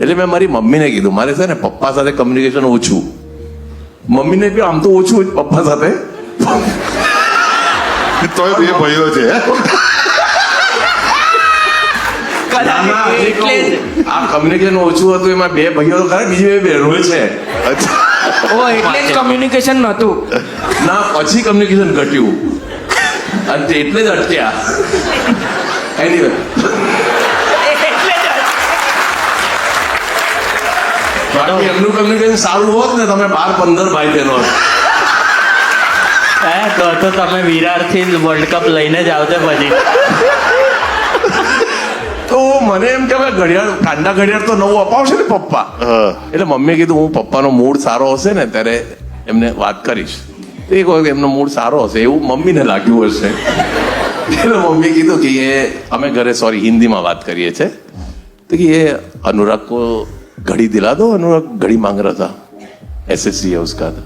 એટલે મેં મારી મમ્મીને કીધું, મારે છે ને પપ્પા સાથે કમ્યુનિકેશન ઓછું. મમ્મીને બી આમ તો ઓછું જ પપ્પા સાથે. તોય બે ભાઈઓ છે. ના, ના, હજી કહું, આ કમ્યુનિકેશન ઓછું હતું એમાં બે ભાઈઓ તો ખરા, બીજી બે બહેનો છે. ઓ એટલે જ કમ્યુનિકેશન નહોતું. ના, પછી કમ્યુનિકેશન ઘટ્યું અને એટલે જ અટક્યા. એનીવે, બાકી એમનું કમ્યુનિકેશન સારું હોત ને, તમે 12-15 ભાઈ બહેનો હોત. તો તમે વિરારથી વર્લ્ડ કપ લઈને જ આવતે પછી. તો મને એમ કે ભાઈ ઘડિયાળ, કાંડા ઘડિયાળ તો નવું અપાવશે ને પપ્પા. એટલે મમ્મીએ કીધું હું પપ્પાનો મૂડ સારો હશે ને ત્યારે એમને વાત કરીશ. એક વખત એમનો મૂડ સારો હશે એવું મમ્મીને લાગ્યું હશે. એટલે મમ્મીએ કીધું કે એ અમે ઘરે હિન્દીમાં વાત કરીએ છીએ, તો કે ये अनुराग को घड़ी दिला दो, अनुराग घड़ी मांग रहा था, SSC है उसका था.